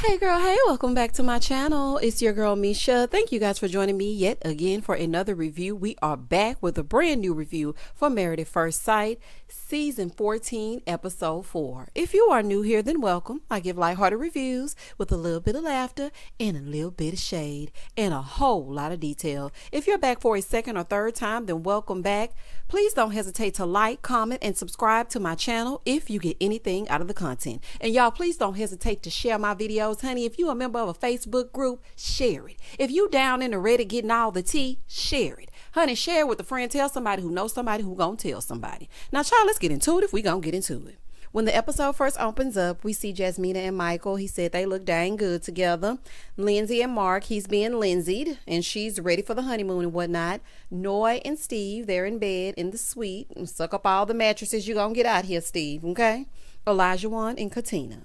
Hey girl, hey, welcome back to my channel. It's your girl Misha. Thank you guys for joining me yet again for another review. We are back with a brand new review for Married at First Sight, Season 14, Episode 4. If you are new here, then welcome. I give lighthearted reviews with a little bit of laughter and a little bit of shade and a whole lot of detail. If you're back for a second or third time, then welcome back. Please don't hesitate to like, comment, and subscribe to my channel if you get anything out of the content. And y'all, please don't hesitate to share my videos. Honey, if you're a member of a Facebook group, share it. If you down in the Reddit getting all the tea, share it. Honey, share it with a friend. Tell somebody who knows somebody who gonna tell somebody. Now, child, let's get into it if we gonna get into it. When the episode first opens up, we see Jasmina and Michael. He said they look dang good together. Lindsay and Mark, he's being Lindsay'd, and she's ready for the honeymoon and whatnot. Noy and Steve, they're in bed in the suite. And suck up all the mattresses you gonna get out here, Steve, okay? Elijahuan and Katina.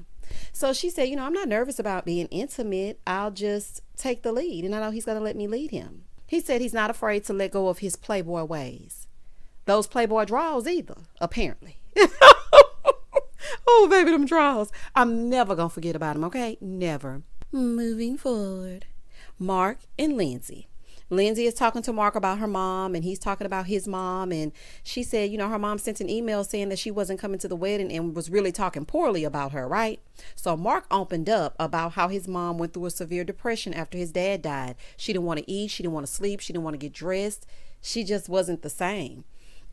So she said, I'm not nervous about being intimate. I'll just take the lead, and I know he's gonna let me lead him. He said he's not afraid to let go of his playboy ways. Those playboy draws either, apparently. Oh, baby, them draws. I'm never going to forget about them, okay? Never. Moving forward. Mark and Lindsay. Lindsay is talking to Mark about her mom, and he's talking about his mom. And she said, her mom sent an email saying that she wasn't coming to the wedding and was really talking poorly about her, right? So Mark opened up about how his mom went through a severe depression after his dad died. She didn't want to eat. She didn't want to sleep. She didn't want to get dressed. She just wasn't the same.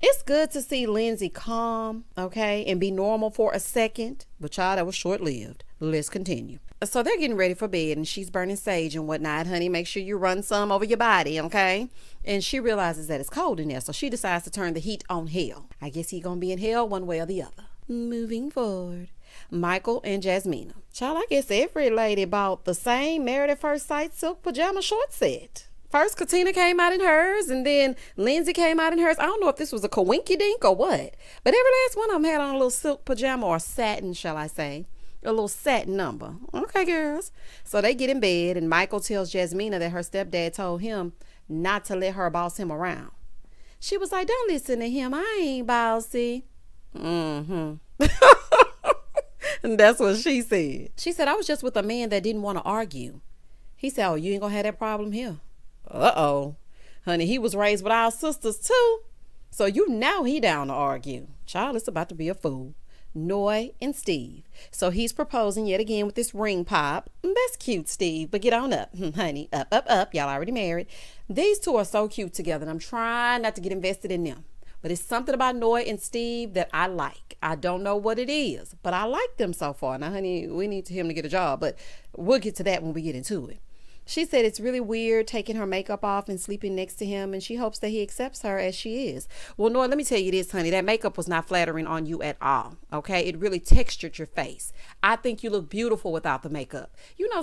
It's good to see Lindsay calm, okay, and be normal for a second. But child, that was short-lived. Let's continue. So they're getting ready for bed, and she's burning sage and whatnot. Honey, make sure you run some over your body, okay? And she realizes that it's cold in there, so she decides to turn the heat on hell. I guess he's going to be in hell one way or the other. Moving forward. Michael and Jasmina. Child, I guess every lady bought the same Married at First Sight silk pajama short set. First, Katina came out in hers, and then Lindsay came out in hers. I don't know if this was a coinky-dink or what, but every last one of them had on a little silk pajama, or satin, shall I say. A little satin number. Okay, girls. So they get in bed, and Michael tells Jasmina that her stepdad told him not to let her boss him around. She was like, don't listen to him. I ain't bossy. And that's what she said. She said, I was just with a man that didn't want to argue. He said, oh, you ain't gonna have that problem here. Uh-oh. Honey, he was raised with our sisters too. So you know he down to argue. Child, it's about to be a fool. Noy and Steve. So he's proposing yet again with this ring pop. That's cute, Steve, but get on up. Honey, up. Y'all already married. These two are so cute together, and I'm trying not to get invested in them. But it's something about Noy and Steve that I like. I don't know what it is, but I like them so far. Now, honey, we need him to get a job, but we'll get to that when we get into it. She said it's really weird taking her makeup off and sleeping next to him, and she hopes that he accepts her as she is. Well, Noy, let me tell you this, honey. That makeup was not flattering on you at all, okay? It really textured your face. I think you look beautiful without the makeup.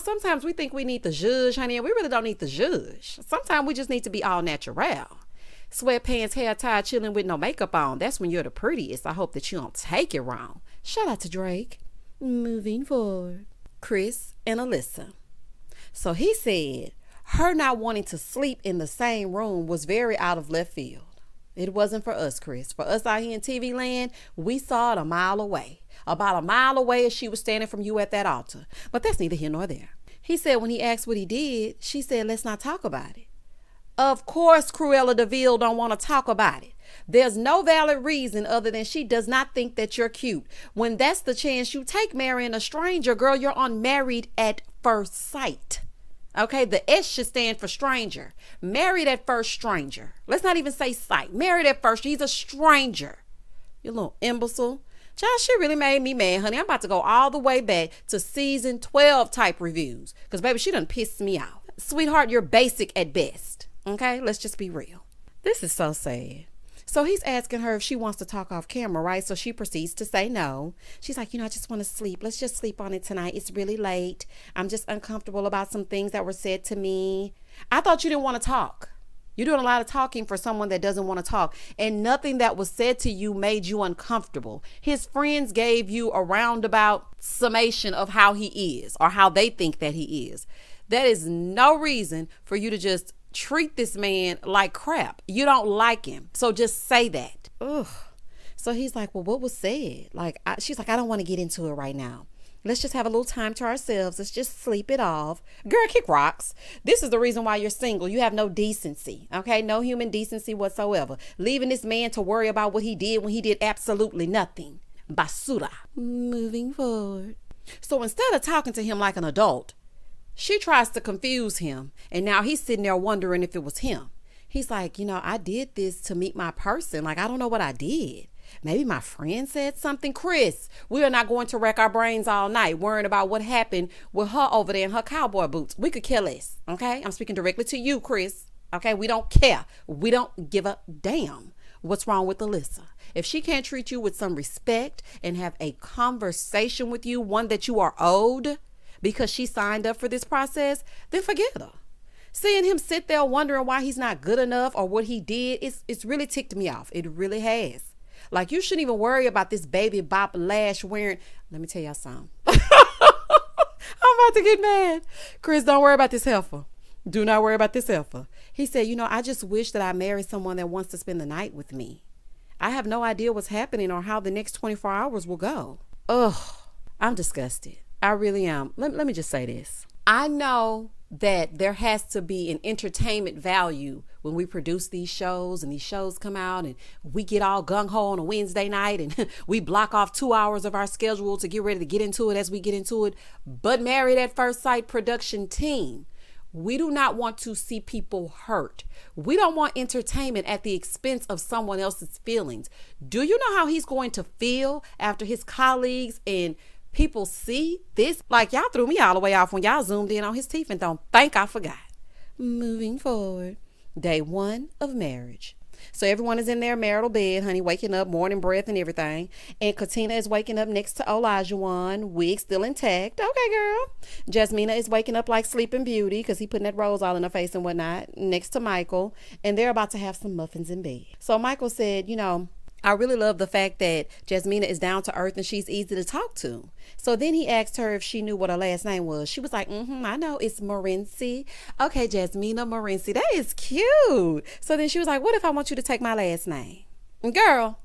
Sometimes we think we need the zhuzh, honey, and we really don't need the zhuzh. Sometimes we just need to be all natural. Sweatpants, hair tied, chilling with no makeup on. That's when you're the prettiest. I hope that you don't take it wrong. Shout out to Drake. Moving forward. Chris and Alyssa. So he said her not wanting to sleep in the same room was very out of left field. It wasn't for us, Chris. For us out here in TV land, we saw it a mile away. About a mile away as she was standing from you at that altar. But that's neither here nor there. He said when he asked what he did, she said, let's not talk about it. Of course, Cruella DeVille don't want to talk about it. There's no valid reason other than she does not think that you're cute. When that's the chance you take marrying a stranger, girl, you're on Married at First Sight. Okay, the S should stand for stranger. Married at first stranger. Let's not even say sight. Married at first, he's a stranger. You little imbecile. Child, she really made me mad, honey. I'm about to go all the way back to season 12 type reviews. Because, baby, she done pissed me off. Sweetheart, you're basic at best. Okay, let's just be real. This is so sad. So he's asking her if she wants to talk off camera, right? So she proceeds to say no. She's like, I just want to sleep. Let's just sleep on it tonight. It's really late. I'm just uncomfortable about some things that were said to me. I thought you didn't want to talk. You're doing a lot of talking for someone that doesn't want to talk. And nothing that was said to you made you uncomfortable. His friends gave you a roundabout summation of how he is or how they think that he is. That is no reason for you to just treat this man like crap. You don't like him. So just say that. Ugh. So he's like, well, what was said? She's like, I don't want to get into it right now. Let's just have a little time to ourselves. Let's just sleep it off. Girl, kick rocks. This is the reason why you're single. You have no decency, okay? No human decency whatsoever. Leaving this man to worry about what he did when he did absolutely nothing. Basura. Moving forward. So instead of talking to him like an adult, she tries to confuse him. And now he's sitting there wondering if it was him. He's like, I did this to meet my person. Like, I don't know what I did. Maybe my friend said something. Chris, we are not going to wreck our brains all night worrying about what happened with her over there in her cowboy boots. We could care less, okay? I'm speaking directly to you, Chris, okay? We don't care. We don't give a damn what's wrong with Alyssa. If she can't treat you with some respect and have a conversation with you, one that you are owed because she signed up for this process, then forget her. Seeing him sit there wondering why he's not good enough or what he did, it's really ticked me off. It really has. Like, you shouldn't even worry about this baby bop lash wearing. Let me tell y'all something. I'm about to get mad. Chris, don't worry about this heifer. Do not worry about this heifer. He said, I just wish that I married someone that wants to spend the night with me. I have no idea what's happening or how the next 24 hours will go. Ugh, I'm disgusted. I really am. Let me just say this. I know that there has to be an entertainment value when we produce these shows and these shows come out and we get all gung-ho on a Wednesday night and we block off 2 hours of our schedule to get ready to get into it as we get into it. But Married at First Sight production team, we do not want to see people hurt. We don't want entertainment at the expense of someone else's feelings. Do you know how he's going to feel after his colleagues and people see this? Like, y'all threw me all the way off when y'all zoomed in on his teeth and don't think I forgot. Moving forward. Day 1 of marriage. So everyone is in their marital bed, honey, waking up, morning breath and everything. And Katina is waking up next to Elijahuan, wig still intact. Okay, girl. Jasmina is waking up like Sleeping Beauty because he putting that rose all in her face and whatnot, next to Michael. And they're about to have some muffins in bed. So Michael said, I really love the fact that Jasmina is down to earth and she's easy to talk to. So then he asked her if she knew what her last name was. She was like, I know, it's Morency. Okay, Jasmina Morency, that is cute. So then she was like, what if I want you to take my last name? Girl,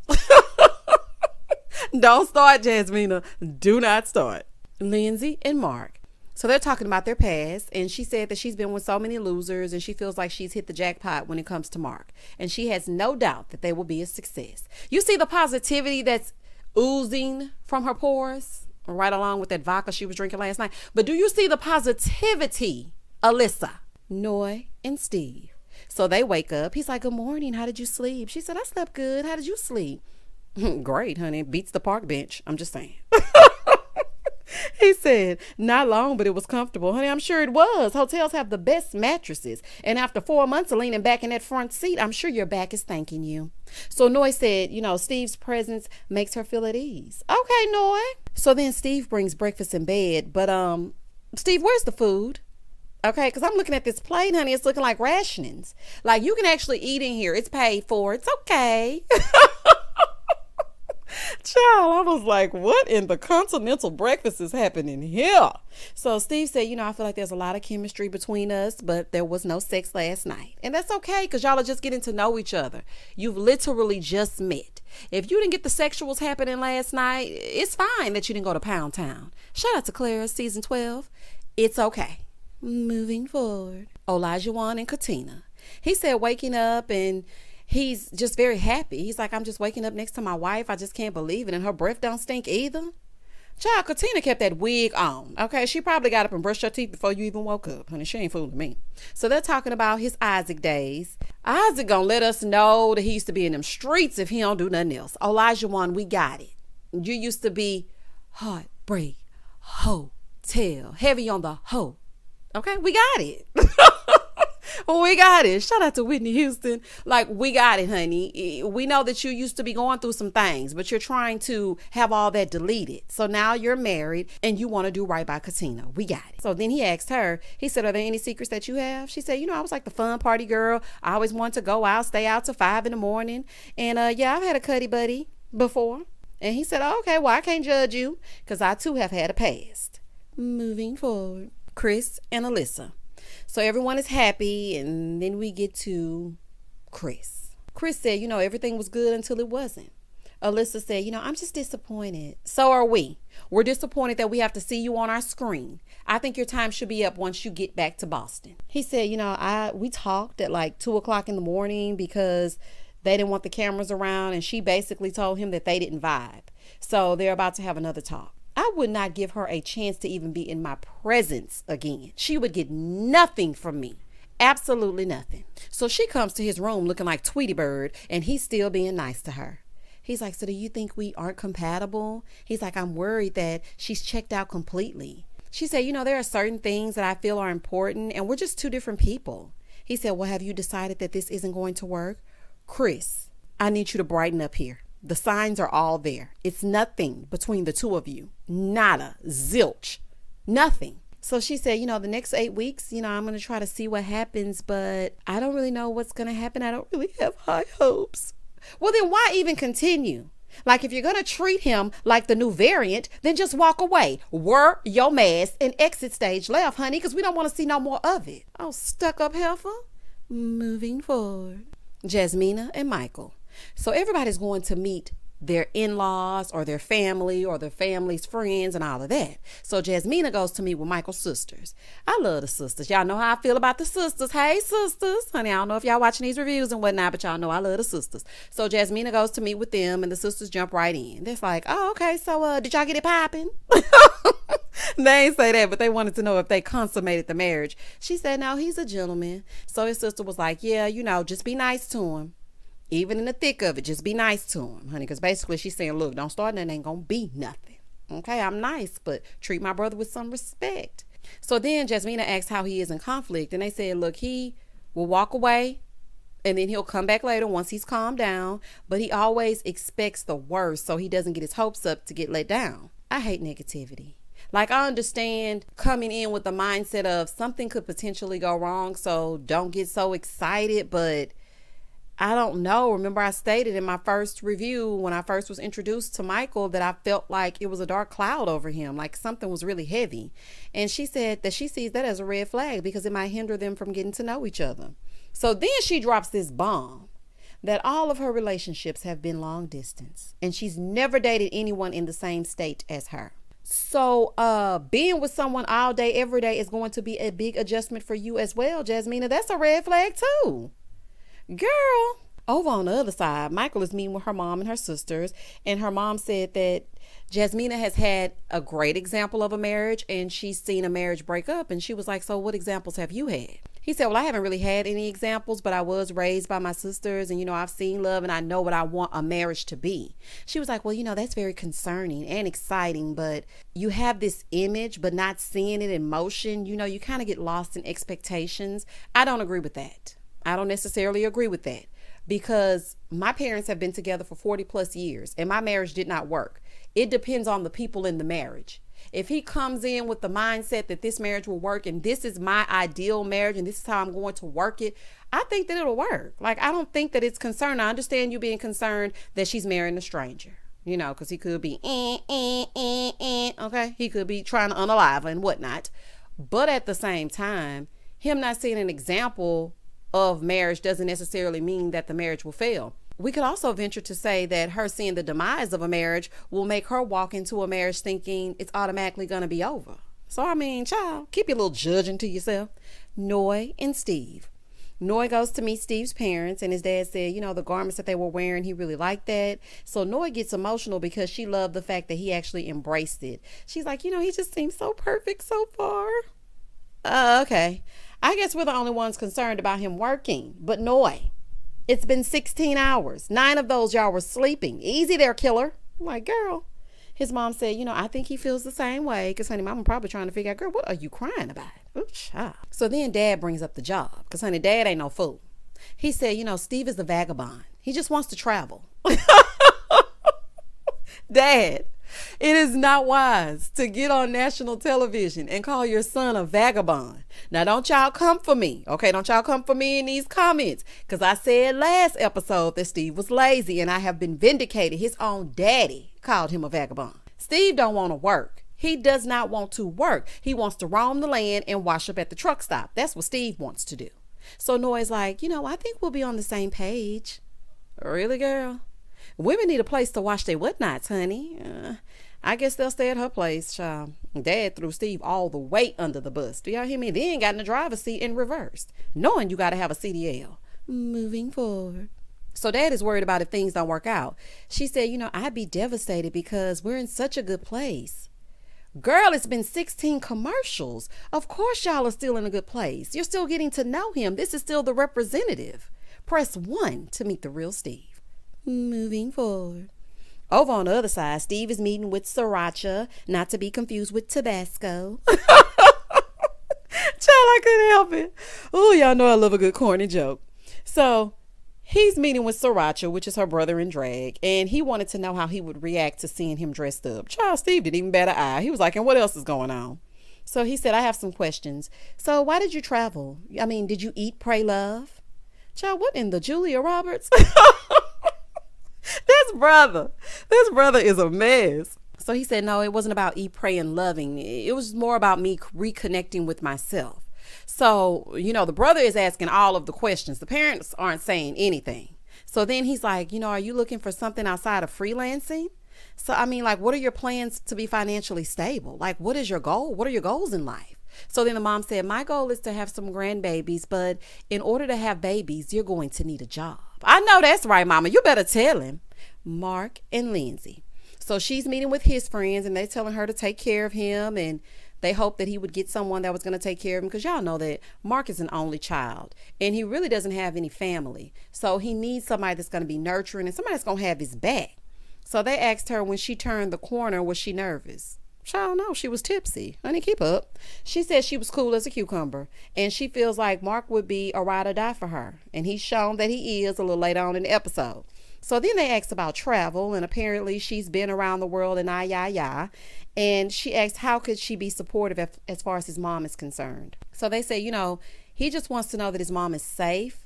don't start, Jasmina. Do not start. Lindsay and Mark. So they're talking about their past, and she said that she's been with so many losers and she feels like she's hit the jackpot when it comes to Mark. And she has no doubt that they will be a success. You see the positivity that's oozing from her pores, right along with that vodka she was drinking last night. But do you see the positivity, Alyssa, Noy, and Steve? So they wake up. He's like, good morning. How did you sleep? She said, I slept good. How did you sleep? Great, honey. Beats the park bench. I'm just saying. He said, not long, but it was comfortable. Honey, I'm sure it was. Hotels have the best mattresses. And after 4 months of leaning back in that front seat, I'm sure your back is thanking you. So Noy said, Steve's presence makes her feel at ease. Okay, Noy. So then Steve brings breakfast in bed. But, Steve, where's the food? Okay, because I'm looking at this plate, honey. It's looking like rationings. Like, you can actually eat in here. It's paid for. It's okay. Child, I was like, what in the continental breakfast is happening here? So Steve said, I feel like there's a lot of chemistry between us, but there was no sex last night. And that's okay, because y'all are just getting to know each other. You've literally just met. If you didn't get the sexuals happening last night, it's fine that you didn't go to Pound Town. Shout out to Clara, season 12. It's okay. Moving forward. Elijahuan and Katina. He said waking up and he's just very happy. He's like, I'm just waking up next to my wife. I just can't believe it. And her breath don't stink either. Child, Katina kept that wig on. Okay, she probably got up and brushed her teeth before you even woke up. Honey, she ain't fooling me. So they're talking about his Isaac days. Isaac gonna let us know that he used to be in them streets if he don't do nothing else. Elijahuan, we got it. You used to be heartbreak hotel. Heavy on the hoe. Okay, we got it. We got it. Shout out to Whitney Houston. Like, we got it, honey. We know that you used to be going through some things, but you're trying to have all that deleted. So now you're married and you want to do right by Katina. We got it. So then he asked her, he said, are there any secrets that you have? She said, I was like the fun party girl. I always wanted to go out, stay out till 5 a.m. And yeah, I've had a cuddy buddy before. And he said, oh, okay, well, I can't judge you because I too have had a past. Moving forward. Chris and Alyssa. So everyone is happy, and then we get to Chris. Chris said, everything was good until it wasn't. Alyssa said, I'm just disappointed. So are we. We're disappointed that we have to see you on our screen. I think your time should be up once you get back to Boston. He said, we talked at like 2:00 in the morning because they didn't want the cameras around, and she basically told him that they didn't vibe. So they're about to have another talk. I would not give her a chance to even be in my presence again. She would get nothing from me. Absolutely nothing. So she comes to his room looking like Tweety Bird, and he's still being nice to her. He's like, so do you think we aren't compatible? He's like, I'm worried that she's checked out completely. She said, there are certain things that I feel are important, and we're just two different people. He said, well, have you decided that this isn't going to work? Chris, I need you to brighten up here. The signs are all there. It's nothing between the two of you. Nada, zilch, nothing. So she said, the next 8 weeks, I'm going to try to see what happens, but I don't really know what's going to happen. I don't really have high hopes. Well, then why even continue? Like, if you're going to treat him like the new variant, then just walk away. Wear your mask and exit stage left, honey, because we don't want to see no more of it. Oh, stuck up heifer. Moving forward. Jasmina and Michael. So everybody's going to meet their in-laws or their family or their family's friends and all of that. So Jasmina goes to meet with Michael's sisters. I love the sisters. Y'all know how I feel about the sisters. Hey, sisters. Honey, I don't know if y'all watching these reviews and whatnot, but y'all know I love the sisters. So Jasmina goes to meet with them, and the sisters jump right in. They're like, oh, okay, so did y'all get it popping? They ain't say that, but they wanted to know if they consummated the marriage. She said, no, he's a gentleman. So his sister was like, yeah, just be nice to him. Even in the thick of it, just be nice to him, honey. Because basically she's saying, look, don't start nothing, ain't going to be nothing. Okay, I'm nice, but treat my brother with some respect. So then Jasmina asked how he is in conflict. And they said, look, he will walk away and then he'll come back later once he's calmed down. But he always expects the worst so he doesn't get his hopes up to get let down. I hate negativity. Like, I understand coming in with the mindset of something could potentially go wrong, so don't get so excited, but I don't know. Remember, I stated in my first review when I first was introduced to Michael that I felt like it was a dark cloud over him, like something was really heavy. And she said that she sees that as a red flag because it might hinder them from getting to know each other. So then she drops this bomb that all of her relationships have been long distance and she's never dated anyone in the same state as her. So being with someone all day, every day is going to be a big adjustment for you as well, Jasmina. That's a red flag too. Girl, over on the other side, Michael is meeting with her mom and her sisters, and her mom said that Jasmina has had a great example of a marriage and she's seen a marriage break up, and she was like, so what examples have you had? He said, well, I haven't really had any examples, but I was raised by my sisters and, I've seen love and I know what I want a marriage to be. She was like, well, that's very concerning and exciting, but you have this image, but not seeing it in motion. You kind of get lost in expectations. I don't agree with that. I don't necessarily agree with that because my parents have been together for 40 plus years and my marriage did not work. It depends on the people in the marriage. If he comes in with the mindset that this marriage will work and this is my ideal marriage and this is how I'm going to work it, I think that it'll work. Like, I don't think that it's concerned. I understand you being concerned that she's marrying a stranger, because he could be, okay? He could be trying to unalive her and whatnot. But at the same time, him not seeing an example of marriage doesn't necessarily mean that the marriage will fail. We could also venture to say that her seeing the demise of a marriage will make her walk into a marriage thinking it's automatically going to be over. So, child, keep your little judging to yourself. Noy and Steve. Noy goes to meet Steve's parents, and his dad said, the garments that they were wearing, he really liked that. So Noy gets emotional because she loved the fact that he actually embraced it. She's like, he just seems so perfect so far. Okay. I guess we're the only ones concerned about him working. But Noy, it's been 16 hours. 9 of those y'all were sleeping. Easy there, killer. I'm like, girl. His mom said, I think he feels the same way. Because, honey, mama probably trying to figure out, girl, what are you crying about? Ooh, child. So then dad brings up the job. Because, honey, dad ain't no fool. He said, Steve is a vagabond. He just wants to travel. Dad, it is not wise to get on national television and call your son a vagabond. Now, don't y'all come for me. Okay, don't y'all come for me in these comments. Because I said last episode that Steve was lazy and I have been vindicated. His own daddy called him a vagabond. Steve don't want to work. He does not want to work. He wants to roam the land and wash up at the truck stop. That's what Steve wants to do. So Noy's like, I think we'll be on the same page. Really, girl? Women need a place to wash their whatnots, honey. I guess they'll stay at her place, child. Dad threw Steve all the way under the bus. Do y'all hear me? They ain't got in the driver's seat in reverse, knowing you got to have a CDL. Moving forward. So Dad is worried about if things don't work out. She said, I'd be devastated because we're in such a good place. Girl, it's been 16 commercials. Of course y'all are still in a good place. You're still getting to know him. This is still the representative. Press 1 to meet the real Steve. Moving forward. Over on the other side, Steve is meeting with Sriracha, not to be confused with Tabasco. Child, I couldn't help it. Oh, y'all know I love a good corny joke. So he's meeting with Sriracha, which is her brother in drag, and he wanted to know how he would react to seeing him dressed up. Child, Steve didn't even bat an eye. He was like, and what else is going on? So he said, I have some questions. So why did you travel? I mean, did you eat, pray, love? Child, what in the Julia Roberts? This brother is a mess. So he said, no, it wasn't about eat, pray, and loving. It was more about me reconnecting with myself. So, the brother is asking all of the questions. The parents aren't saying anything. So then he's like, are you looking for something outside of freelancing? So, I mean, like, what are your plans to be financially stable? Like, what is your goal? What are your goals in life? So then the mom said, my goal is to have some grandbabies, but in order to have babies, you're going to need a job. I know that's right, mama. You better tell him. Mark and Lindsay. So she's meeting with his friends and they're telling her to take care of him, and they hope that he would get someone that was going to take care of him, because y'all know that Mark is an only child and he really doesn't have any family. So he needs somebody that's going to be nurturing and somebody that's going to have his back. So they asked her, when she turned the corner, was she nervous? Child, no, she was tipsy. Honey, keep up. She said she was cool as a cucumber, and she feels like Mark would be a ride or die for her. And he's shown that he is a little later on in the episode. So then they asked about travel, and apparently she's been around the world and and she asked how could she be supportive as far as his mom is concerned. So they say, he just wants to know that his mom is safe.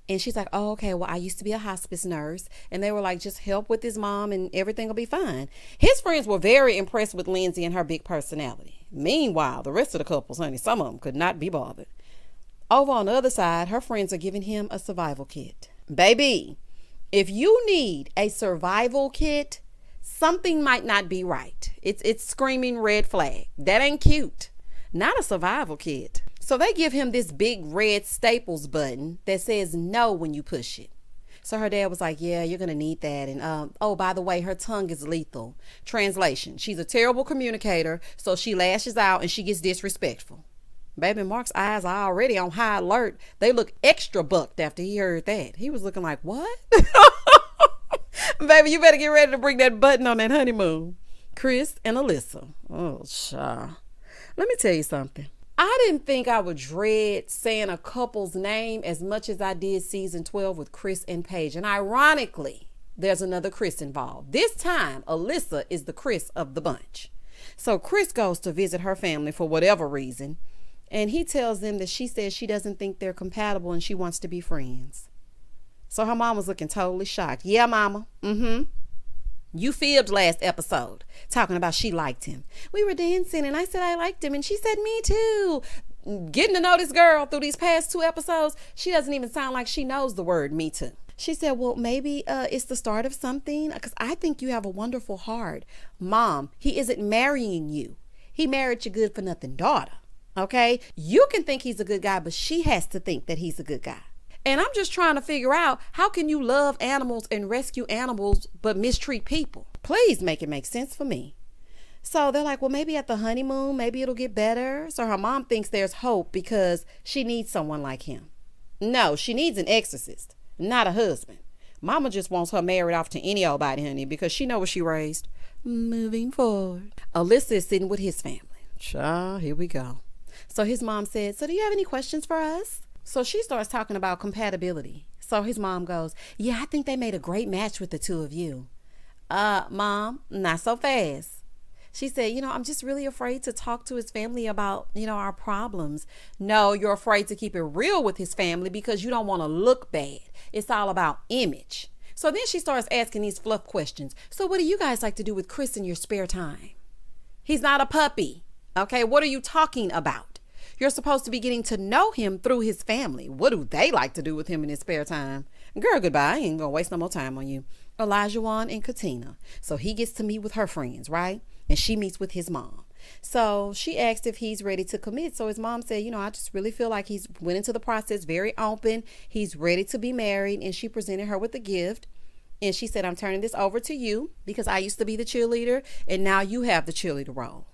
And she's like, oh, okay, well, I used to be a hospice nurse. And they were like, just help with his mom and everything will be fine. His friends were very impressed with Lindsay and her big personality. Meanwhile, the rest of the couples, honey, some of them could not be bothered. Over on the other side, her friends are giving him a survival kit. Baby, if you need a survival kit, something might not be right. It's screaming red flag. That ain't cute. Not a survival kit. So they give him this big red Staples button that says no when you push it. So her dad was like, yeah, you're going to need that. And oh, by the way, her tongue is lethal. Translation, she's a terrible communicator, so she lashes out and she gets disrespectful. Baby, Mark's eyes are already on high alert. They look extra bucked after he heard that. He was looking like, what? Baby, you better get ready to bring that button on that honeymoon. Chris and Alyssa. Oh, child. Let me tell you something. I didn't think I would dread saying a couple's name as much as I did season 12 with Chris and Paige. And ironically, there's another Chris involved. This time, Alyssa is the Chris of the bunch. So Chris goes to visit her family for whatever reason. And he tells them that she says she doesn't think they're compatible and she wants to be friends. So her mom was looking totally shocked. Yeah, mama. You fibbed last episode talking about she liked him. We were dancing and I said I liked him and she said me too. Getting to know this girl through these past 2 episodes, she doesn't even sound like she knows the word me too. She said, well, maybe it's the start of something, because I think you have a wonderful heart. Mom, he isn't marrying you. He married your good for nothing daughter. Okay, you can think he's a good guy, but she has to think that he's a good guy. And I'm just trying to figure out, how can you love animals and rescue animals but mistreat people? Please make it make sense for me. So they're like, well, maybe at the honeymoon, maybe it'll get better. So her mom thinks there's hope because she needs someone like him. No, she needs an exorcist, not a husband. Mama just wants her married off to any old body, honey, because she knows what she raised. Moving forward. Alyssa is sitting with his family. Child, here we go. So his mom said, so do you have any questions for us? So she starts talking about compatibility. So his mom goes, yeah, I think they made a great match with the two of you. Mom, not so fast. She said, I'm just really afraid to talk to his family about, our problems. No, you're afraid to keep it real with his family because you don't want to look bad. It's all about image. So then she starts asking these fluff questions. So what do you guys like to do with Chris in your spare time? He's not a puppy. Okay, what are you talking about? You're supposed to be getting to know him through his family. What do they like to do with him in his spare time? Girl, goodbye. I ain't gonna waste no more time on you. Elijahuan and Katina. So he gets to meet with her friends, right? And she meets with his mom. So she asked if he's ready to commit. So his mom said, I just really feel like he's went into the process very open. He's ready to be married. And she presented her with a gift. And she said, I'm turning this over to you because I used to be the cheerleader and now you have the cheerleader role.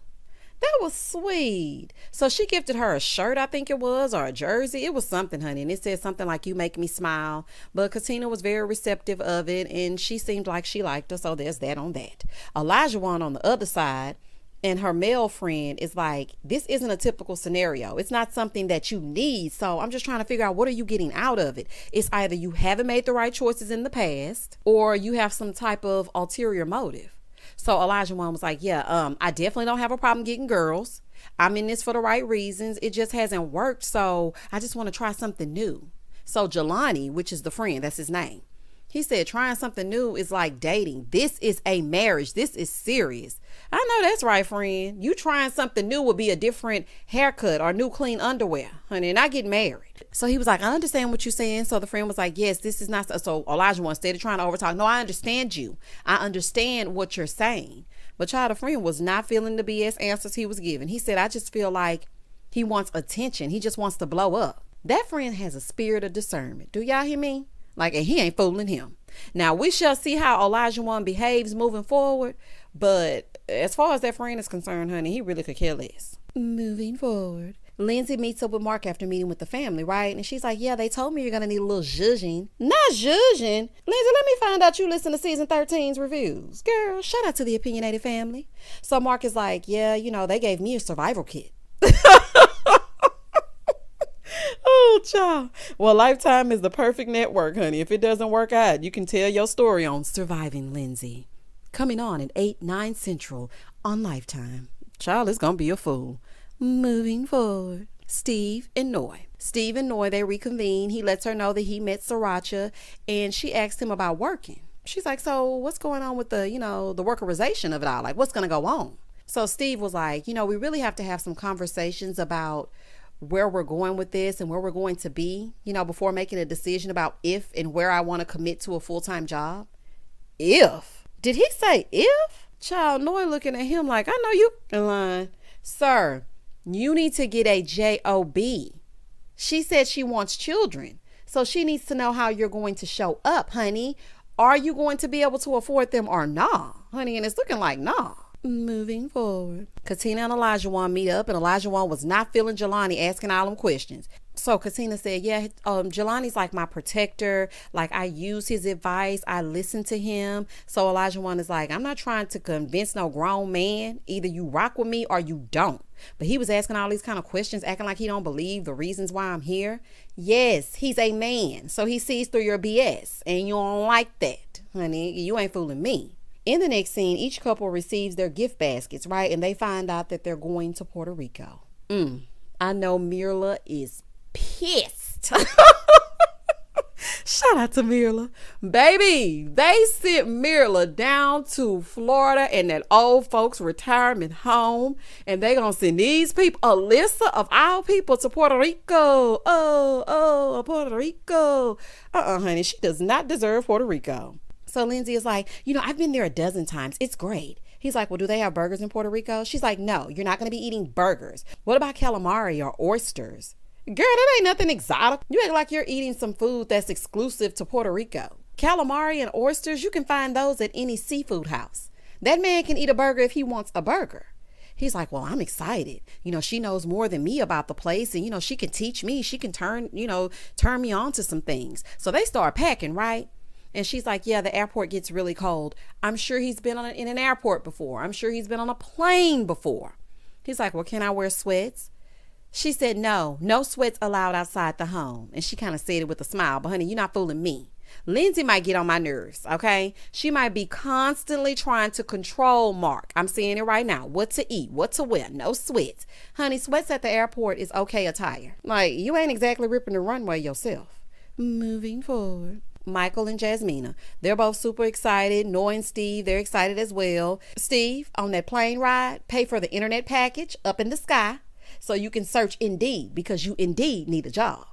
That was sweet. So she gifted her a shirt, I think it was, or a jersey. It was something, honey. And it said something like, you make me smile. But Katina was very receptive of it. And she seemed like she liked her. So there's that on that. Elijahuan on the other side and her male friend is like, this isn't a typical scenario. It's not something that you need. So I'm just trying to figure out, what are you getting out of it? It's either you haven't made the right choices in the past or you have some type of ulterior motive. So Elijahuan was like, I definitely don't have a problem getting girls. I'm in this for the right reasons. It just hasn't worked. So I just want to try something new. So Jelani, which is the friend, that's his name. He said, trying something new is like dating. This is a marriage. This is serious. I know that's right, friend. You trying something new would be a different haircut or new clean underwear, honey, and I get married. So he was like, I understand what you're saying. So the friend was like, yes, this is not. So Elijahuan, instead of trying to overtalk, no, I understand you. I understand what you're saying. But child, the friend was not feeling the BS answers he was giving. He said, I just feel like he wants attention. He just wants to blow up. That friend has a spirit of discernment. Do y'all hear me? Like, and he ain't fooling him. Now, we shall see how Elijahuan behaves moving forward. But as far as that friend is concerned, honey, he really could care less. Moving forward. Lindsay meets up with Mark after meeting with the family, right? And she's like, yeah, they told me you're going to need a little zhuzhing. Not zhuzhing. Lindsay, let me find out you listen to season 13's reviews. Girl, shout out to the opinionated family. So Mark is like, yeah, they gave me a survival kit. Oh, child. Well, Lifetime is the perfect network, honey. If it doesn't work out, you can tell your story on Surviving Lindsay. Coming on at 8, 9 Central on Lifetime. Child, it's going to be a fool. Moving forward. Steve and Noy. Steve and Noy, they reconvene. He lets her know that he met Sriracha, and she asked him about working. She's like, so what's going on with the, the workerization of it all? Like, what's going to go on? So Steve was like, we really have to have some conversations about where we're going with this and where we're going to be, before making a decision about if and where I want to commit to a full-time job. If? Did he say if? Child, Noy looking at him like, I know you can lie. Sir, you need to get a job. She said she wants children. So she needs to know how you're going to show up, honey. Are you going to be able to afford them or nah? Honey, and it's looking like nah. Moving forward. Katina and Elijahuan meet up, and Elijahuan was not feeling Jelani asking all them questions. So Katina said, yeah, Jelani's like my protector. Like, I use his advice. I listen to him. So Elijahuan is like, I'm not trying to convince no grown man. Either you rock with me or you don't. But he was asking all these kind of questions, acting like he don't believe the reasons why I'm here. Yes, he's a man. So he sees through your BS, and you don't like that, honey. You ain't fooling me. In the next scene, each couple receives their gift baskets, right? And they find out that they're going to Puerto Rico. I know Mirla is pissed. Shout out to Mirla. Baby, they sent Mirla down to Florida and that old folks retirement home. And they gonna send these people, Alyssa of all people, to Puerto Rico. Oh, Puerto Rico. Honey, she does not deserve Puerto Rico. So Lindsay is like, I've been there a dozen times. It's great. He's like, well, do they have burgers in Puerto Rico? She's like, no, you're not going to be eating burgers. What about calamari or oysters? Girl, that ain't nothing exotic. You act like you're eating some food that's exclusive to Puerto Rico. Calamari and oysters, you can find those at any seafood house. That man can eat a burger if he wants a burger. He's like, well, I'm excited. She knows more than me about the place, and, she can teach me. She can turn me on to some things. So they start packing, right? And she's like, yeah, the airport gets really cold. I'm sure he's been in an airport before. I'm sure he's been on a plane before. He's like, well, can I wear sweats? She said, no sweats allowed outside the home. And she kind of said it with a smile, but honey, you're not fooling me. Lindsay might get on my nerves, okay? She might be constantly trying to control Mark. I'm saying it right now. What to eat, what to wear, no sweats. Honey, sweats at the airport is okay attire. Like, you ain't exactly ripping the runway yourself. Moving forward. Michael and Jasmina. They're both super excited. Noy and Steve, they're excited as well. Steve, on that plane ride, pay for the internet package up in the sky so you can search Indeed because you indeed need a job.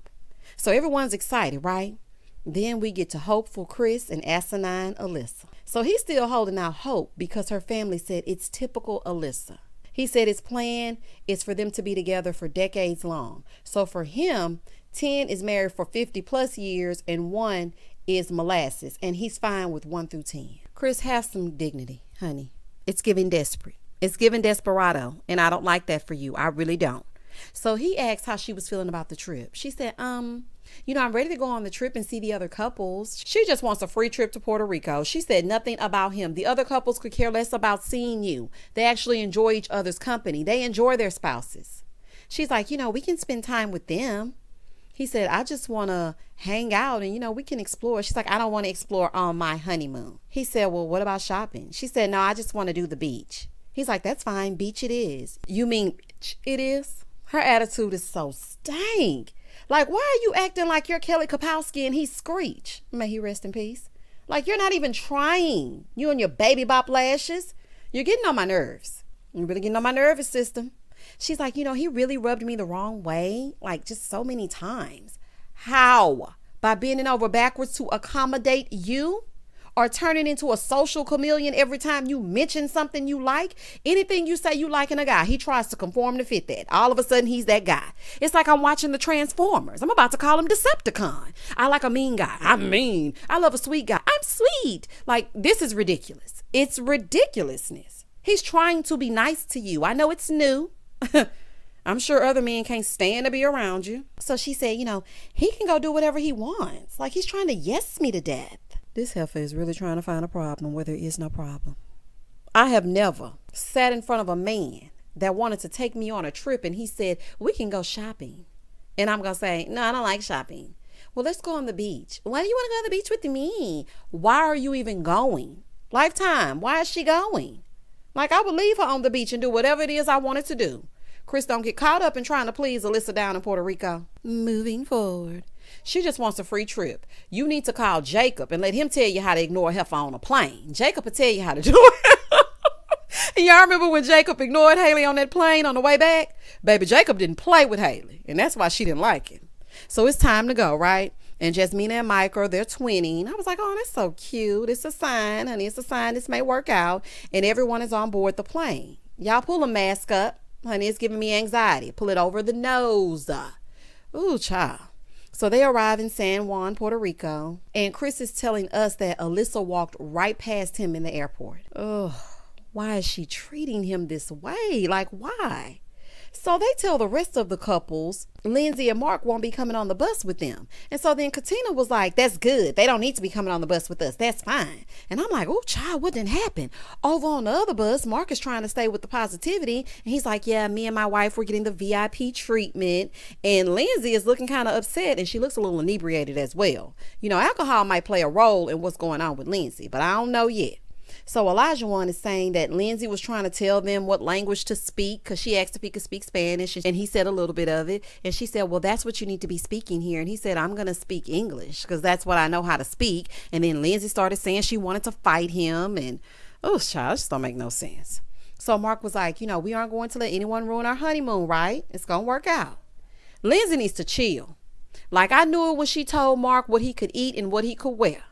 So everyone's excited, right? Then we get to hopeful Chris and asinine Alyssa. So he's still holding out hope because her family said it's typical Alyssa. He said his plan is for them to be together for decades long. So for him, 10 is married for 50 plus years and 1 is molasses, and he's fine with 1 through 10. Chris, have some dignity, honey. It's giving desperate. It's giving desperado, and I don't like that for you. I really don't. So he asked how she was feeling about the trip. She said, I'm ready to go on the trip and see the other couples. She just wants a free trip to Puerto Rico. She said nothing about him. The other couples could care less about seeing you. They actually enjoy each other's company. They enjoy their spouses. She's like, we can spend time with them. He said, I just want to hang out and, we can explore. She's like, I don't want to explore on my honeymoon. He said, well, what about shopping? She said, no, I just want to do the beach. He's like, that's fine. Beach it is. You mean it is? Her attitude is so stank. Like, why are you acting like you're Kelly Kapowski and he's Screech? May he rest in peace. Like, you're not even trying. You and your baby bop lashes. You're getting on my nerves. You're really getting on my nervous system. She's like, he really rubbed me the wrong way, like just so many times. How? By bending over backwards to accommodate you? Or turning into a social chameleon every time you mention something you like? Anything you say you like in a guy, he tries to conform to fit that. All of a sudden, he's that guy. It's like I'm watching the Transformers. I'm about to call him Decepticon. I like a mean guy. I'm mean. I love a sweet guy. I'm sweet. Like, this is ridiculous. It's ridiculousness. He's trying to be nice to you. I know it's new. I'm sure other men can't stand to be around you. So she said, he can go do whatever he wants. Like, he's trying to yes me to death. This heifer is really trying to find a problem where there is no problem. I have never sat in front of a man that wanted to take me on a trip and he said, we can go shopping. And I'm going to say, no, I don't like shopping. Well, let's go on the beach. Why do you want to go on the beach with me? Why are you even going? Lifetime, why is she going? Like, I would leave her on the beach and do whatever it is I wanted to do. Chris, don't get caught up in trying to please Alyssa down in Puerto Rico. Moving forward. She just wants a free trip. You need to call Jacob and let him tell you how to ignore a heifer on a plane. Jacob will tell you how to do it. And y'all remember when Jacob ignored Haley on that plane on the way back? Baby, Jacob didn't play with Haley, and that's why she didn't like him. So it's time to go, right? And Jasmina and Michael, they're twinning. I was like, oh, that's so cute. It's a sign, honey. It's a sign this may work out. And everyone is on board the plane. Y'all pull a mask up. Honey, it's giving me anxiety. Pull it over the nose. Ooh, child. So they arrive in San Juan, Puerto Rico. And Chris is telling us that Alyssa walked right past him in the airport. Oh, why is she treating him this way? Like, why? So they tell the rest of the couples, Lindsay and Mark won't be coming on the bus with them. And so then Katina was like, that's good. They don't need to be coming on the bus with us. That's fine. And I'm like, oh, child, what didn't happen? Over on the other bus, Mark is trying to stay with the positivity. And he's like, yeah, me and my wife were getting the VIP treatment. And Lindsay is looking kind of upset, and she looks a little inebriated as well. Alcohol might play a role in what's going on with Lindsay, but I don't know yet. So Elijahuan is saying that Lindsay was trying to tell them what language to speak because she asked if he could speak Spanish, and he said a little bit of it. And she said, well, that's what you need to be speaking here. And he said, I'm going to speak English because that's what I know how to speak. And then Lindsay started saying she wanted to fight him. And, oh, child, this don't make no sense. So Mark was like, we aren't going to let anyone ruin our honeymoon, right? It's going to work out. Lindsay needs to chill. Like, I knew it when she told Mark what he could eat and what he could wear.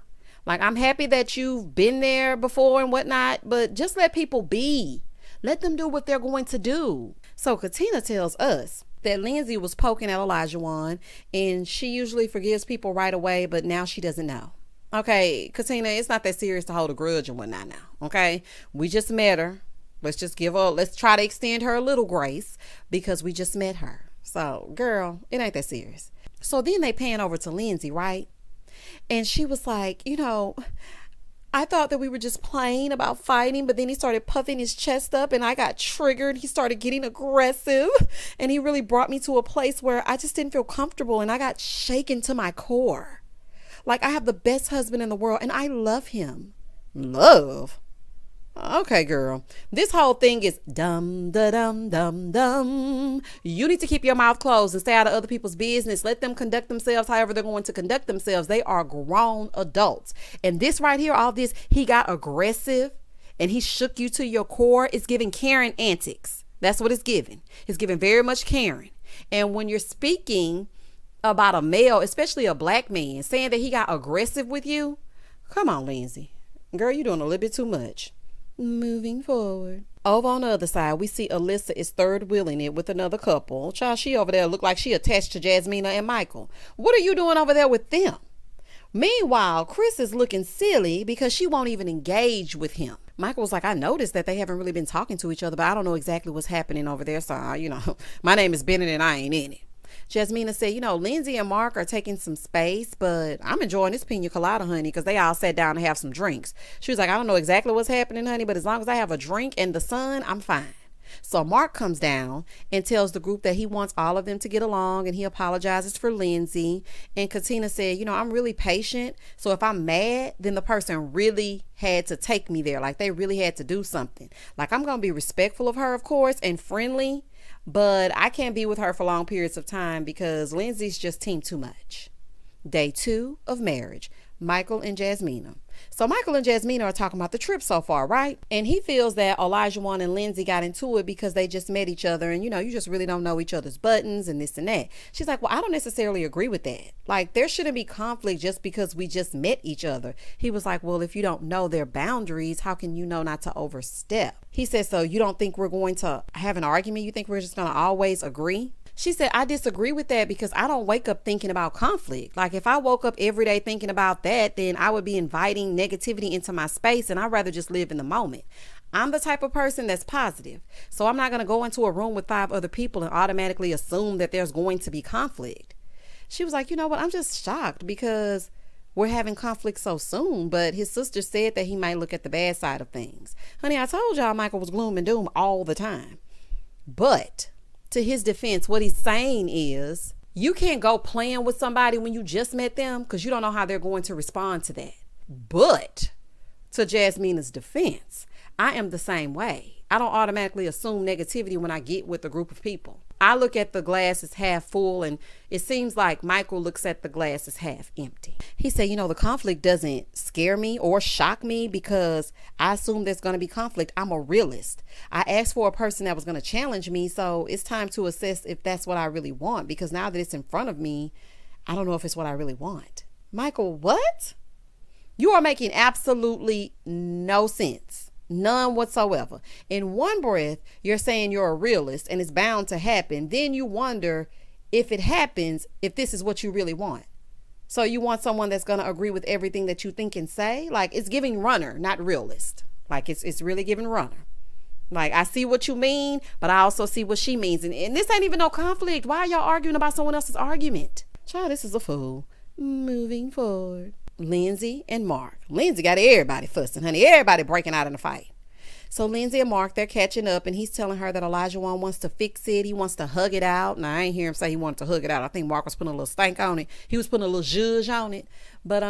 Like, I'm happy that you've been there before and whatnot, but just let people be. Let them do what they're going to do. So Katina tells us that Lindsay was poking at Elijahuan, and she usually forgives people right away, but now she doesn't know. Okay, Katina, it's not that serious to hold a grudge and whatnot now, okay? We just met her. Let's try to extend her a little grace because we just met her. So, girl, it ain't that serious. So then they pan over to Lindsay, right? And she was like, I thought that we were just playing about fighting, but then he started puffing his chest up and I got triggered. He started getting aggressive and he really brought me to a place where I just didn't feel comfortable and I got shaken to my core. Like, I have the best husband in the world and I love him. Love? Okay, girl. This whole thing is dum da dum dum dum. You need to keep your mouth closed and stay out of other people's business. Let them conduct themselves however they're going to conduct themselves. They are grown adults. And this right here, all this, he got aggressive and he shook you to your core. It's giving Karen antics. That's what it's giving. It's giving very much Karen. And when you're speaking about a male, especially a black man, saying that he got aggressive with you? Come on, Lindsay. Girl, you're doing a little bit too much. Moving forward. Over on the other side, we see Alyssa is third wheeling it with another couple. Child, she over there look like she attached to Jasmina and Michael. What are you doing over there with them? Meanwhile, Chris is looking silly because she won't even engage with him. Michael was like, I noticed that they haven't really been talking to each other, but I don't know exactly what's happening over there. So, my name is Bennett and I ain't in it. Jasmina said, Lindsay and Mark are taking some space, but I'm enjoying this pina colada, honey, because they all sat down to have some drinks. She was like, I don't know exactly what's happening, honey, but as long as I have a drink and the sun, I'm fine. So Mark comes down and tells the group that he wants all of them to get along, and he apologizes for Lindsay. And Katina said, I'm really patient. So if I'm mad, then the person really had to take me there. Like they really had to do something. Like I'm going to be respectful of her, of course, and friendly, but I can't be with her for long periods of time because Lindsay's just team too much. Day 2 of marriage. Michael and Jasmina. So Michael and Jasmina are talking about the trip so far, right? And he feels that Elijahuan and Lindsay got into it because they just met each other and, you just really don't know each other's buttons and this and that. She's like, well, I don't necessarily agree with that. Like, there shouldn't be conflict just because we just met each other. He was like, well, if you don't know their boundaries, how can you know not to overstep? He said, so you don't think we're going to have an argument? You think we're just going to always agree? She said, I disagree with that because I don't wake up thinking about conflict. Like if I woke up every day thinking about that, then I would be inviting negativity into my space, and I'd rather just live in the moment. I'm the type of person that's positive. So I'm not going to go into a room with 5 other people and automatically assume that there's going to be conflict. She was like, you know what? I'm just shocked because we're having conflict so soon, but his sister said that he might look at the bad side of things. Honey, I told y'all Michael was gloom and doom all the time. But to his defense, what he's saying is you can't go playing with somebody when you just met them because you don't know how they're going to respond to that. But to Jasmina's defense, I am the same way. I don't automatically assume negativity when I get with a group of people. I look at the glass as half full, and it seems like Michael looks at the glass as half empty. He said, the conflict doesn't scare me or shock me because I assume there's going to be conflict. I'm a realist. I asked for a person that was going to challenge me, so it's time to assess if that's what I really want, because now that it's in front of me, I don't know if it's what I really want. Michael, what? You are making absolutely no sense. None whatsoever. In one breath, you're saying you're a realist and it's bound to happen. Then you wonder if it happens, if this is what you really want. So you want someone that's going to agree with everything that you think and say? Like it's giving runner, not realist. Like it's really giving runner. Like I see what you mean, but I also see what she means. And this ain't even no conflict. Why are y'all arguing about someone else's argument? Child, this is a fool. Moving forward. Lindsay and Mark. Lindsay got everybody fussing, honey. Everybody breaking out in a fight. So Lindsay and Mark, they're catching up, and he's telling her that Elijahuan wants to fix it. He wants to hug it out. Now, I ain't hear him say he wanted to hug it out. I think Mark was putting a little stank on it. He was putting a little zhuzh on it. But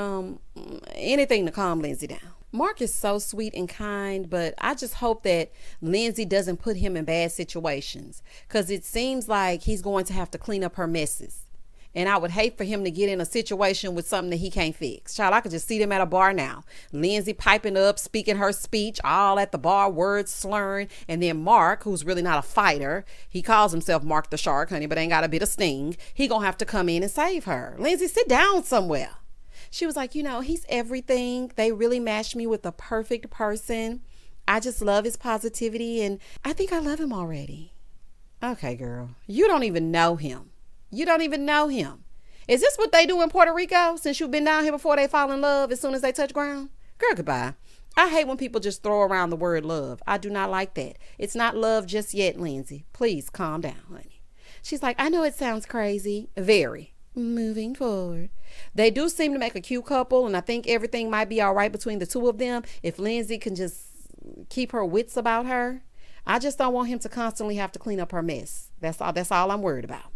anything to calm Lindsay down. Mark is so sweet and kind, but I just hope that Lindsay doesn't put him in bad situations, because it seems like he's going to have to clean up her messes. And I would hate for him to get in a situation with something that he can't fix. Child, I could just see them at a bar now. Lindsay piping up, speaking her speech, all at the bar, words slurring. And then Mark, who's really not a fighter, he calls himself Mark the Shark, honey, but ain't got a bit of sting. He gonna have to come in and save her. Lindsay, sit down somewhere. She was like, he's everything. They really matched me with the perfect person. I just love his positivity, and I think I love him already. Okay, girl, you don't even know him. You don't even know him. Is this what they do in Puerto Rico since you've been down here before they fall in love as soon as they touch ground? Girl, goodbye. I hate when people just throw around the word love. I do not like that. It's not love just yet, Lindsay. Please calm down, honey. She's like, I know it sounds crazy. Very. Moving forward. They do seem to make a cute couple, and I think everything might be all right between the two of them if Lindsay can just keep her wits about her. I just don't want him to constantly have to clean up her mess. That's all I'm worried about.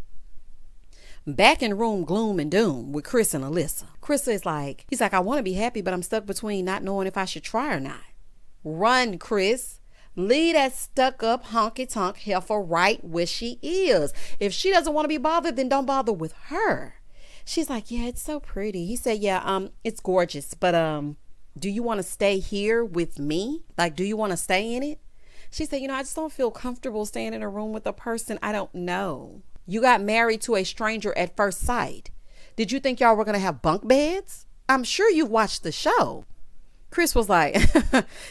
Back in room gloom and doom with Chris and Alyssa. Chris is like, he's like, I want to be happy, but I'm stuck between not knowing if I should try or not. Run, Chris. Leave that stuck up honky tonk heifer right where she is. If she doesn't want to be bothered, then don't bother with her. She's like, yeah, it's so pretty. He said, yeah, it's gorgeous, but do you want to stay here with me? Like, do you want to stay in it? She said, I just don't feel comfortable staying in a room with a person I don't know. You got married to a stranger at first sight. Did you think y'all were going to have bunk beds? I'm sure you've watched the show. Chris was like,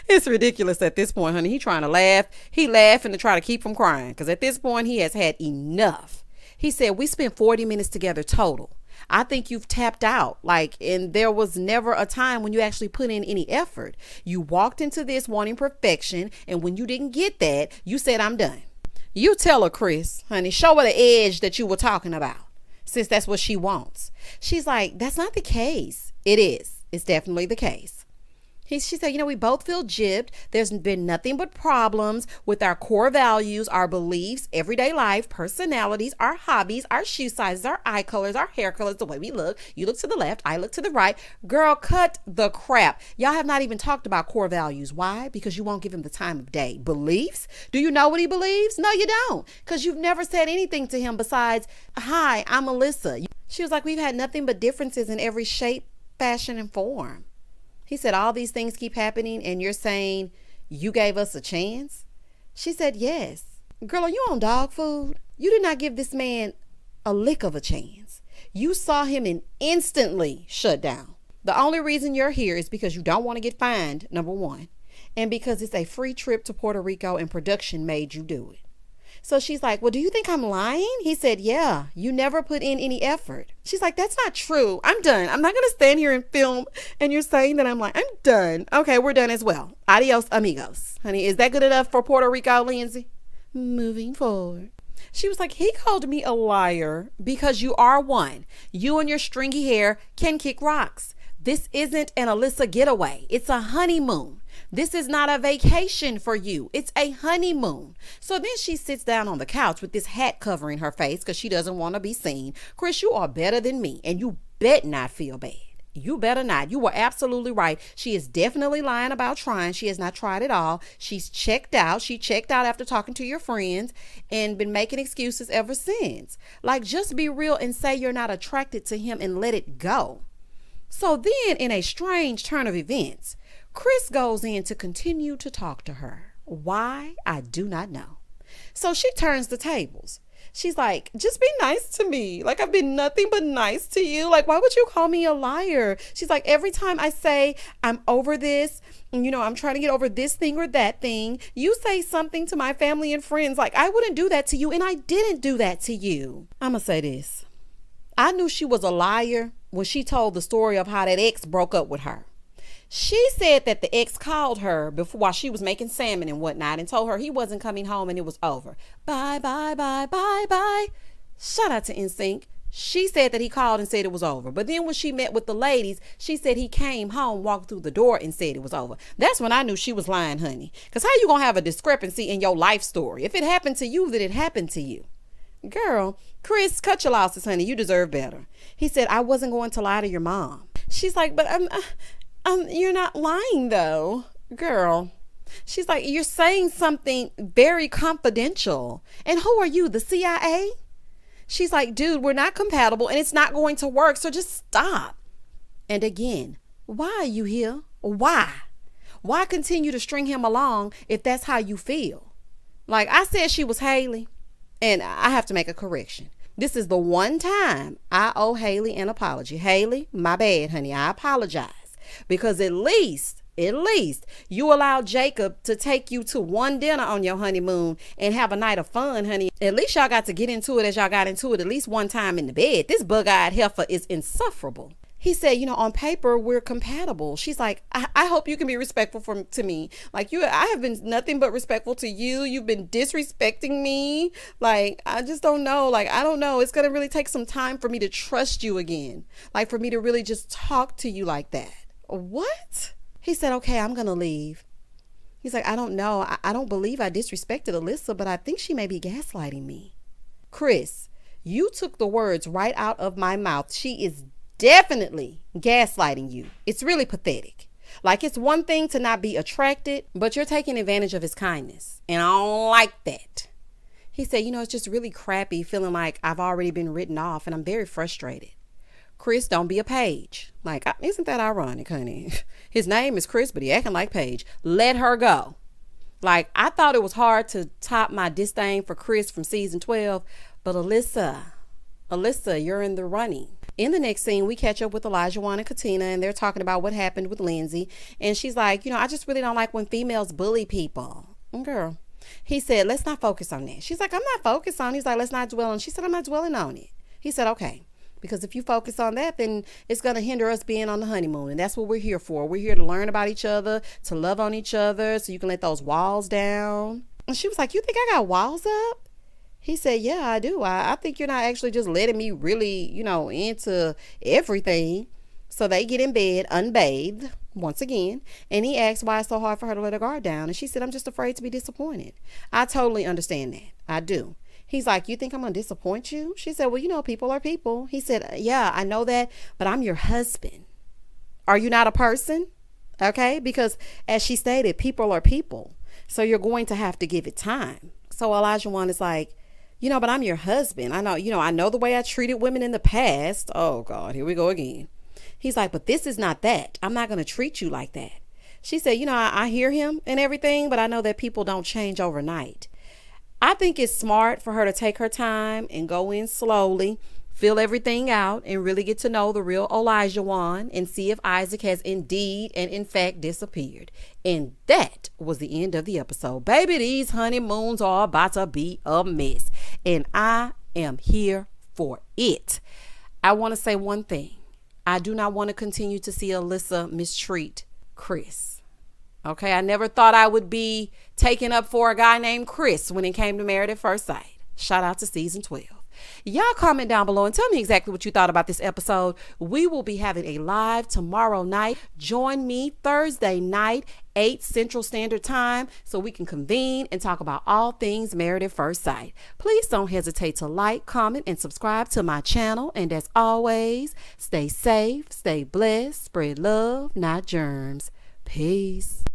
it's ridiculous at this point, honey. He trying to laugh. He laughing to try to keep from crying because at this point he has had enough. He said, we spent 40 minutes together total. I think you've tapped out. And there was never a time when you actually put in any effort. You walked into this wanting perfection, and when you didn't get that, you said, I'm done. You tell her, Chris, honey, show her the edge that you were talking about, since that's what she wants. She's like, that's not the case. It is. It's definitely the case. She said, we both feel gypped. There's been nothing but problems with our core values, our beliefs, everyday life, personalities, our hobbies, our shoe sizes, our eye colors, our hair colors, the way we look. You look to the left, I look to the right. Girl, cut the crap. Y'all have not even talked about core values. Why? Because you won't give him the time of day. Beliefs? Do you know what he believes? No, you don't. Because you've never said anything to him besides, hi, I'm Alyssa. She was like, we've had nothing but differences in every shape, fashion, and form. He said, all these things keep happening and you're saying you gave us a chance? She said, yes. Girl, are you on dog food? You did not give this man a lick of a chance. You saw him and instantly shut down. The only reason you're here is because you don't want to get fined, number one, and because it's a free trip to Puerto Rico and production made you do it. So she's like, well, do you think I'm lying? He said, yeah, you never put in any effort. She's like, that's not true. I'm done. I'm not going to stand here and film and you're saying that I'm lying. I'm done. Okay, we're done as well. Adios, amigos. Honey, is that good enough for Puerto Rico, Lindsay? Moving forward. She was like, he called me a liar because you are one. You and your stringy hair can kick rocks. This isn't an Alyssa getaway. It's a honeymoon. This is not a vacation for you. It's a honeymoon. So then she sits down on the couch with this hat covering her face because she doesn't want to be seen. Chris, you are better than me and you bet not feel bad. You better not. You were absolutely right. She is definitely lying about trying. She has not tried at all. She's checked out. She checked out after talking to your friends and been making excuses ever since. Just be real and say you're not attracted to him and let it go. So then in a strange turn of events, Chris goes in to continue to talk to her. Why? I do not know. So she turns the tables. She's like, just be nice to me. I've been nothing but nice to you. Why would you call me a liar? She's like, every time I say I'm over this, I'm trying to get over this thing or that thing, you say something to my family and friends. I wouldn't do that to you. And I didn't do that to you. I'm going to say this. I knew she was a liar when she told the story of how that ex broke up with her. She said that the ex called her before while she was making salmon and whatnot and told her he wasn't coming home and it was over. Bye, bye, bye, bye, bye. Shout out to NSYNC. She said that he called and said it was over. But then when she met with the ladies, she said he came home, walked through the door and said it was over. That's when I knew she was lying, honey. Because how you going to have a discrepancy in your life story? If it happened to you, then it happened to you. Girl, Chris, cut your losses, honey. You deserve better. He said, I wasn't going to lie to your mom. She's like, but you're not lying though, girl. She's like, you're saying something very confidential. And who are you, the CIA? She's like, dude, we're not compatible and it's not going to work. So just stop. And again, why are you here? Why? Why continue to string him along if that's how you feel? I said she was Haley, and I have to make a correction. This is the one time I owe Haley an apology. Haley, my bad, honey. I apologize. Because at least you allowed Jacob to take you to one dinner on your honeymoon and have a night of fun, honey. At least y'all got to get into it as y'all got into it at least one time in the bed. This bug-eyed heifer is insufferable. He said, on paper, we're compatible. She's like, I hope you can be respectful to me. I have been nothing but respectful to you. You've been disrespecting me. I just don't know. I don't know. It's going to really take some time for me to trust you again. For me to really just talk to you like that. What? He said, okay, I'm going to leave. He's like, I don't know. I don't believe I disrespected Alyssa, but I think she may be gaslighting me. Chris, you took the words right out of my mouth. She is definitely gaslighting you. It's really pathetic. It's one thing to not be attracted, but you're taking advantage of his kindness. And I don't like that. He said, it's just really crappy feeling like I've already been written off and I'm very frustrated. Chris, don't be a Paige. Isn't that ironic, honey? His name is Chris, but he acting like Paige. Let her go. I thought it was hard to top my disdain for Chris from season 12, but Alyssa, you're in the running. In the next scene, we catch up with Elijahuan and Katina, and they're talking about what happened with Lindsay. And she's like, I just really don't like when females bully people. Girl. He said, let's not focus on that. She's like, I'm not focused on it. He's like, let's not dwell on it. She said, I'm not dwelling on it. He said, okay. Because if you focus on that, then it's going to hinder us being on the honeymoon. And that's what we're here for. We're here to learn about each other, to love on each other, so you can let those walls down. And she was like, you think I got walls up? He said, yeah, I do. I think you're not actually just letting me really, into everything. So they get in bed unbathed once again. And he asked why it's so hard for her to let her guard down. And she said, I'm just afraid to be disappointed. I totally understand that. I do. He's like, you think I'm going to disappoint you? She said, well, people are people. He said, yeah, I know that, but I'm your husband. Are you not a person? Okay. Because as she stated, people are people. So you're going to have to give it time. So Elijahuan is like, but I'm your husband. I know the way I treated women in the past. Oh God, here we go again. He's like, but this is not that. I'm not going to treat you like that. She said, I hear him and everything, but I know that people don't change overnight. I think it's smart for her to take her time and go in slowly, fill everything out, and really get to know the real Elijahuan and see if Isaac has indeed and in fact disappeared. And that was the end of the episode. Baby, these honeymoons are about to be a mess. And I am here for it. I want to say one thing. I do not want to continue to see Alyssa mistreat Chris. Okay, I never thought I would be taken up for a guy named Chris when it came to Married at First Sight. Shout out to season 12. Y'all comment down below and tell me exactly what you thought about this episode. We will be having a live tomorrow night. Join me Thursday night, 8 Central Standard Time, so we can convene and talk about all things Married at First Sight. Please don't hesitate to like, comment, and subscribe to my channel. And as always, stay safe, stay blessed, spread love, not germs. Peace.